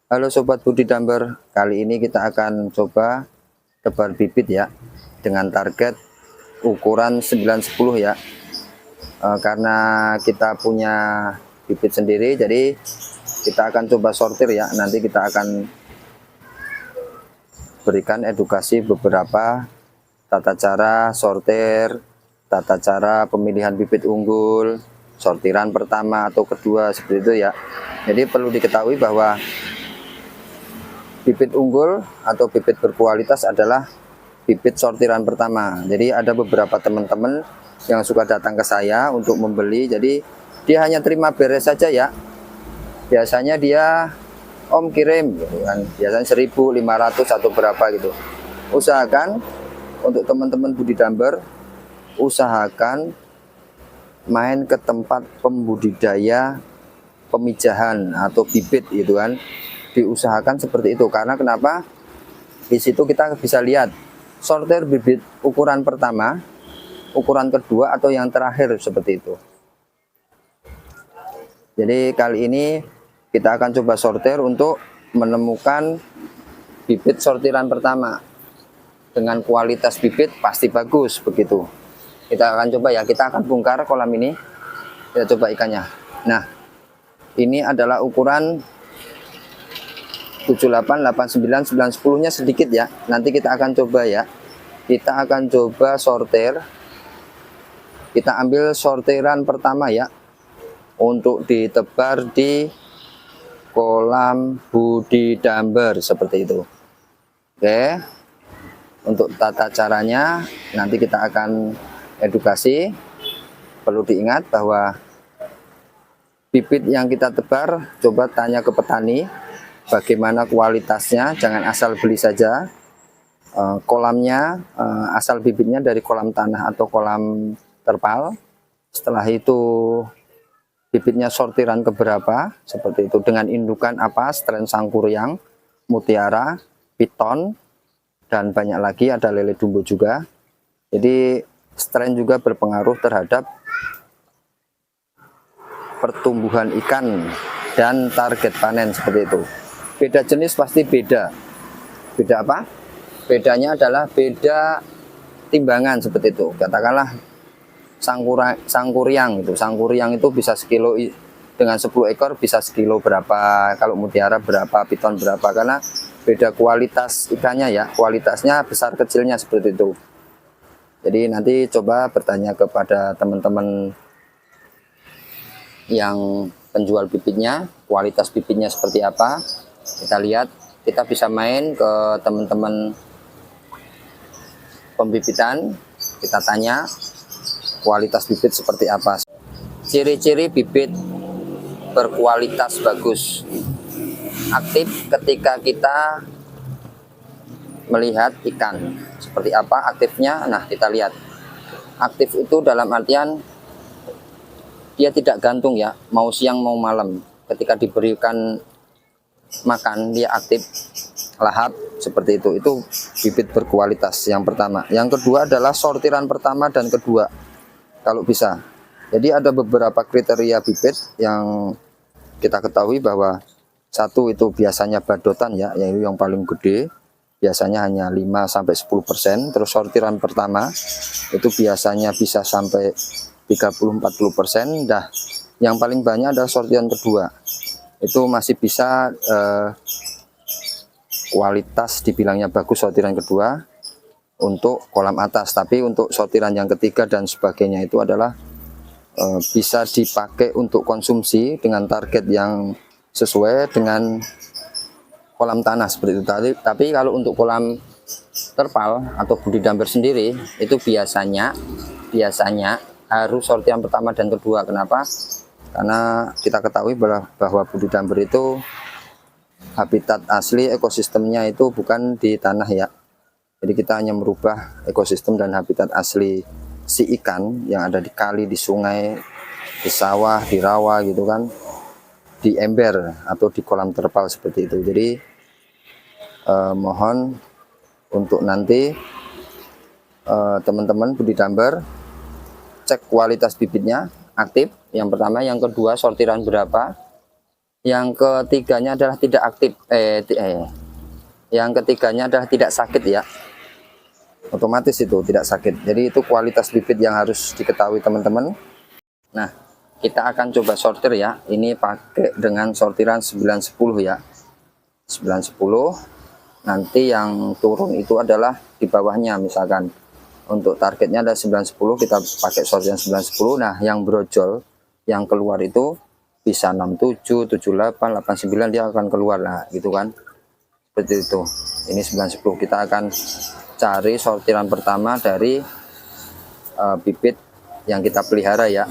Halo Sobat Budidamber, kali ini kita akan coba tebar bibit ya dengan target ukuran 9-10 ya. Karena kita punya bibit sendiri, jadi kita akan coba sortir ya. Nanti kita akan berikan edukasi beberapa tata cara sortir, tata cara pemilihan bibit unggul, sortiran pertama atau kedua, seperti itu ya. Jadi perlu diketahui bahwa bibit unggul atau bibit berkualitas adalah bibit sortiran pertama. Jadi ada beberapa teman-teman yang suka datang ke saya untuk membeli, jadi dia hanya terima beres saja ya. Biasanya dia Om kirim gitu kan, biasanya 1.500 atau berapa gitu. Usahakan untuk teman-teman budidamber, usahakan main ke tempat pembudidaya pemijahan atau bibit gitu kan. Diusahakan seperti itu, karena kenapa? Di situ kita bisa lihat sortir bibit ukuran pertama, ukuran kedua, atau yang terakhir, seperti itu. Jadi kali ini kita akan coba sortir untuk menemukan bibit sortiran pertama dengan kualitas bibit pasti bagus begitu. Kita akan coba ya, kita akan bongkar kolam ini, kita coba ikannya. Nah, ini adalah ukuran 78, 89, 9, 10 nya sedikit ya. Nanti kita akan coba ya. Kita akan coba sortir. Kita ambil sortiran pertama ya, untuk ditebar di kolam budidamber seperti itu. Oke. Untuk tata caranya nanti kita akan edukasi. Perlu diingat bahwa bibit yang kita tebar, coba tanya ke petani bagaimana kualitasnya, jangan asal beli saja. Kolamnya, asal bibitnya dari kolam tanah atau kolam terpal. Setelah itu bibitnya sortiran keberapa, seperti itu, dengan indukan apa, strain sangkuriang, mutiara, piton, dan banyak lagi, ada lele dumbo juga. Jadi strain juga berpengaruh terhadap pertumbuhan ikan dan target panen, seperti itu. Beda jenis pasti beda. Beda apa? Bedanya adalah beda timbangan, seperti itu. Katakanlah sangkuriang itu. Sangkuriang itu bisa sekilo, dengan 10 ekor bisa sekilo berapa, kalau mutiara berapa, piton berapa, karena beda kualitas ikannya ya. Kualitasnya besar kecilnya seperti itu. Jadi nanti coba bertanya kepada teman-teman yang penjual bibitnya, kualitas bibitnya seperti apa. Kita lihat, kita bisa main ke teman-teman pembibitan, kita tanya kualitas bibit seperti apa. Ciri-ciri bibit berkualitas bagus, aktif ketika kita melihat ikan seperti apa aktifnya. Nah, kita lihat aktif itu dalam artian dia tidak gantung ya, mau siang mau malam. Ketika diberikan makan dia aktif, lahap, seperti itu. Itu bibit berkualitas yang pertama. Yang kedua adalah sortiran pertama dan kedua, kalau bisa. Jadi ada beberapa kriteria bibit yang kita ketahui, bahwa satu itu biasanya badotan ya, yaitu yang paling gede, biasanya hanya 5-10%. Terus sortiran pertama itu biasanya bisa sampai 30-40%. Dah, yang paling banyak adalah sortiran kedua, itu masih bisa kualitas dibilangnya bagus sortiran kedua untuk kolam atas. Tapi untuk sortiran yang ketiga dan sebagainya itu adalah bisa dipakai untuk konsumsi dengan target yang sesuai dengan kolam tanah, seperti itu tadi. Tapi kalau untuk kolam terpal atau budidamber sendiri, itu biasanya harus sortiran pertama dan kedua. Kenapa? Karena kita ketahui bahwa budidamber itu habitat asli, ekosistemnya itu bukan di tanah ya. Jadi kita hanya merubah ekosistem dan habitat asli si ikan yang ada di kali, di sungai, di sawah, di rawa gitu kan, di ember atau di kolam terpal, seperti itu. Jadi mohon untuk nanti teman-teman budidamber cek kualitas bibitnya aktif, yang pertama. Yang kedua, sortiran berapa, Yang ketiganya adalah tidak aktif, yang ketiganya adalah tidak sakit ya. Otomatis itu tidak sakit. Jadi itu kualitas bibit yang harus diketahui teman-teman. Nah, kita akan coba sortir ya. Ini pakai dengan sortiran 910 ya. 910. Nanti yang turun itu adalah di bawahnya, misalkan untuk targetnya ada 910, kita pakai sortiran 910. Nah, yang brojol yang keluar itu bisa 67, 78, 89 dia akan keluar lah gitu kan. Seperti itu. Ini 910. Kita akan cari sortiran pertama dari bibit yang kita pelihara ya.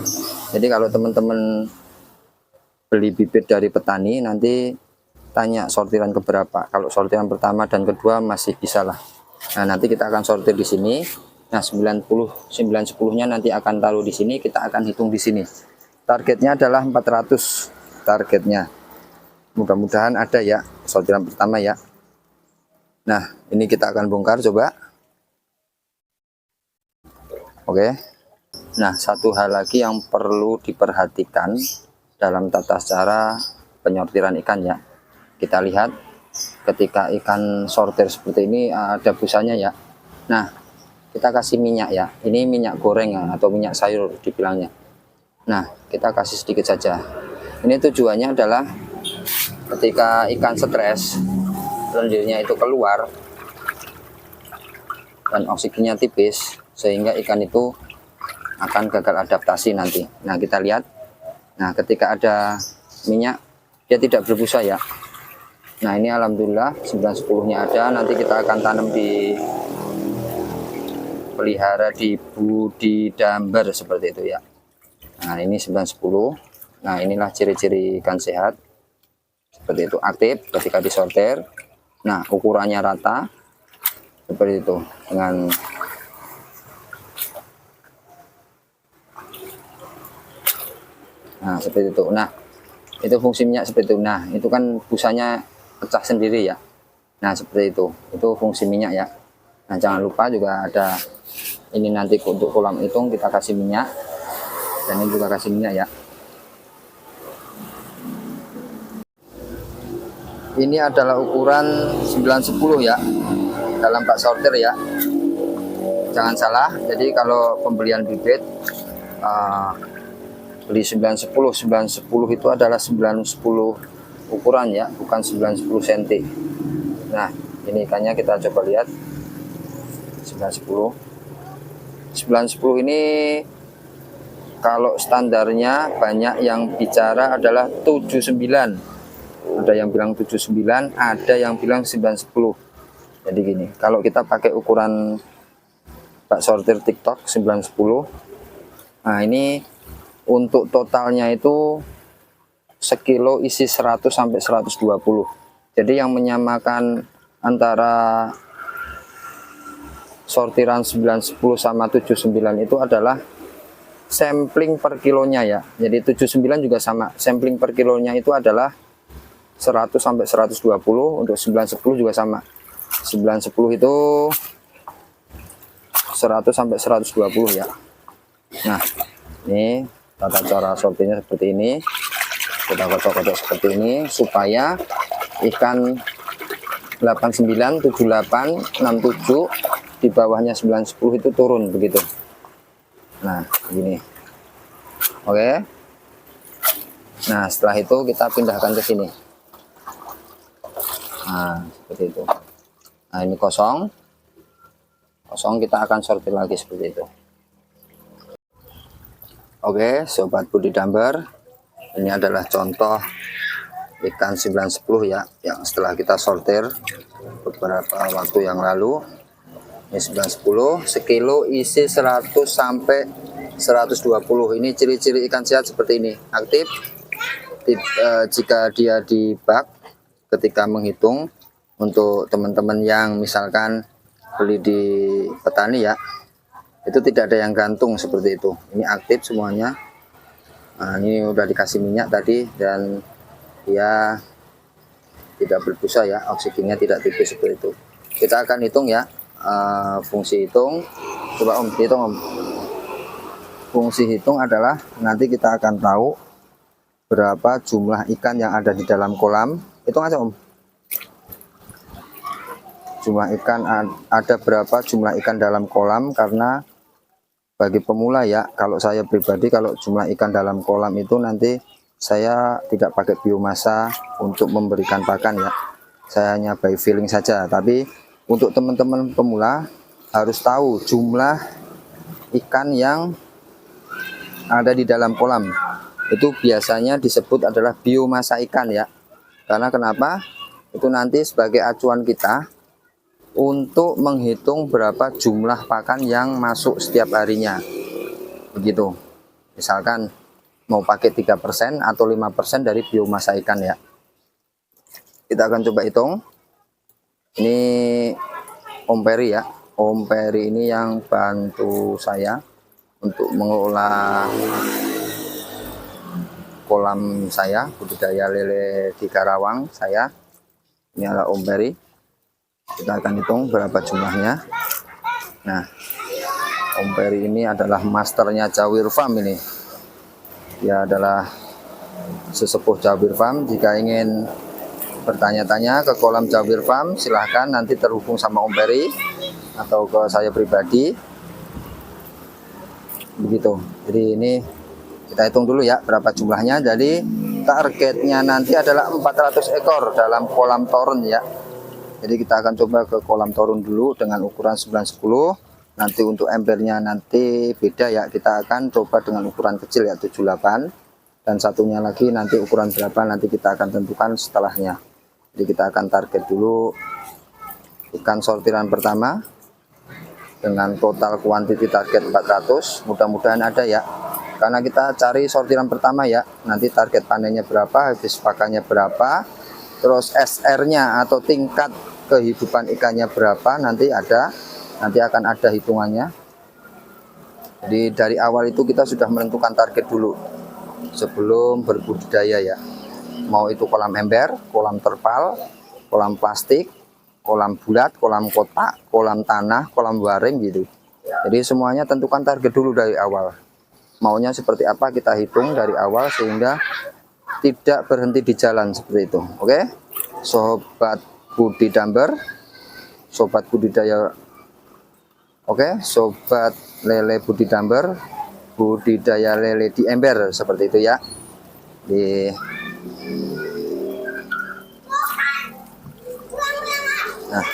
Jadi kalau teman-teman beli bibit dari petani, nanti tanya sortiran keberapa. Kalau sortiran pertama dan kedua masih bisa lah. Nah, nanti kita akan sortir di sini. Nah, 910-nya nanti akan taruh di sini, kita akan hitung di sini. Targetnya adalah 400 targetnya. Mudah-mudahan ada ya sortiran pertama ya. Nah, ini kita akan bongkar coba. Oke. Nah, satu hal lagi yang perlu diperhatikan dalam tata cara penyortiran ikan ya. Kita lihat ketika ikan sortir seperti ini ada busanya ya. Nah, kita kasih minyak ya. Ini minyak goreng ya, atau minyak sayur dibilangnya. Nah, kita kasih sedikit saja. Ini tujuannya adalah ketika ikan stres, lendirnya itu keluar dan oksigennya tipis, sehingga ikan itu akan gagal adaptasi nanti. Nah, kita lihat. Nah, ketika ada minyak, dia tidak berbusa ya. Nah, ini alhamdulillah 910-nya ada. Nanti kita akan tanam di pelihara di budidambar seperti itu ya. Nah, ini 910. Nah, inilah ciri-ciri ikan sehat. Seperti itu, aktif ketika disortir. Nah, ukurannya rata. Seperti itu. Nah, seperti itu. Nah, itu fungsi minyak seperti itu. Nah, itu kan busanya pecah sendiri ya. Nah, seperti itu. Itu fungsi minyak ya. Nah, jangan lupa juga ada ini nanti untuk kolam hitung kita kasih minyak. Dan ini juga kasih minyak ya. Ini adalah ukuran 910 ya, dalam bak sortir ya. Jangan salah, jadi kalau pembelian bibit beli 910 itu adalah 910 ukuran ya, bukan 910 cm. Nah, ini ikannya kita coba lihat. 910 ini kalau standarnya banyak yang bicara adalah 79. Ada yang bilang 79, ada yang bilang 910. Jadi gini, kalau kita pakai ukuran bak sortir TikTok 910. Nah, ini untuk totalnya itu sekilo isi 100 sampai 120. Jadi yang menyamakan antara sortiran 910 sama 79 itu adalah sampling per kilonya ya. Jadi 79 juga sama, sampling per kilonya itu adalah 100 sampai 120. Untuk 910 juga sama, 910 itu 100 sampai 120 ya. Nah, ini tata cara sortirnya seperti ini. Kita kotak-kotak seperti ini supaya ikan 89, 78, 67 di bawahnya 910 itu turun begitu. Nah, gini. Oke. Nah, setelah itu kita pindahkan ke sini. Nah, seperti itu. Nah, ini kosong. Kosong, kita akan sortir lagi seperti itu. Oke, sobat budidambar. Ini adalah contoh ikan 910 ya, yang setelah kita sortir beberapa waktu yang lalu. Ini 910, sekilo isi 100 sampai 120. Ini ciri-ciri ikan sehat seperti ini. Aktif jika dia di bak ketika menghitung. Untuk teman-teman yang misalkan beli di petani ya, itu tidak ada yang gantung seperti itu. Ini aktif semuanya. Nah, ini udah dikasih minyak tadi dan dia tidak berbusa ya, oksigennya tidak tipis seperti itu. Kita akan hitung ya. Fungsi hitung, coba Om hitung Om. Fungsi hitung adalah nanti kita akan tahu berapa jumlah ikan yang ada di dalam kolam. Hitung aja Om, jumlah ikan ada berapa jumlah ikan dalam kolam. Karena bagi pemula ya, kalau saya pribadi kalau jumlah ikan dalam kolam itu nanti saya tidak pakai biomasa untuk memberikan pakan ya, saya hanya by feeling saja. Tapi untuk teman-teman pemula harus tahu jumlah ikan yang ada di dalam kolam, itu biasanya disebut adalah biomasa ikan ya. Karena kenapa? Itu nanti sebagai acuan kita untuk menghitung berapa jumlah pakan yang masuk setiap harinya. Begitu. Misalkan mau pakai 3% atau 5% dari biomasa ikan ya. Kita akan coba hitung. Ini Om Peri ya. Om Peri ini yang bantu saya untuk mengelola kolam saya, budidaya lele di Karawang saya. Ini adalah Om Peri. Kita akan hitung berapa jumlahnya. Nah, Om Peri ini adalah masternya Jawir Farm ini. Dia adalah sesepuh Jawir Farm. Jika ingin bertanya-tanya ke kolam Jawir Farm, silahkan nanti terhubung sama Om Peri atau ke saya pribadi. Begitu. Jadi ini kita hitung dulu ya berapa jumlahnya. Jadi targetnya nanti adalah 400 ekor dalam kolam torun ya. Jadi kita akan coba ke kolam torun dulu dengan ukuran 910. Nanti untuk embernya nanti beda ya. Kita akan coba dengan ukuran kecil ya 78. Dan satunya lagi nanti ukuran berapa nanti kita akan tentukan setelahnya. Jadi kita akan target dulu ikan sortiran pertama dengan total kuantiti target 400. Mudah-mudahan ada ya. Karena kita cari sortiran pertama ya. Nanti target panennya berapa, habis pakannya berapa, terus SR-nya atau tingkat kehidupan ikannya berapa nanti akan ada hitungannya. Jadi dari awal itu kita sudah menentukan target dulu sebelum berbudidaya ya. Mau itu kolam ember, kolam terpal, kolam plastik, kolam bulat, kolam kotak, kolam tanah, kolam waring gitu. Jadi semuanya tentukan target dulu dari awal. Maunya seperti apa kita hitung dari awal sehingga tidak berhenti di jalan seperti itu. Oke, sobat budidamber, sobat budidaya, oke, sobat lele budidamber, budidaya lele di ember seperti itu ya. Nah,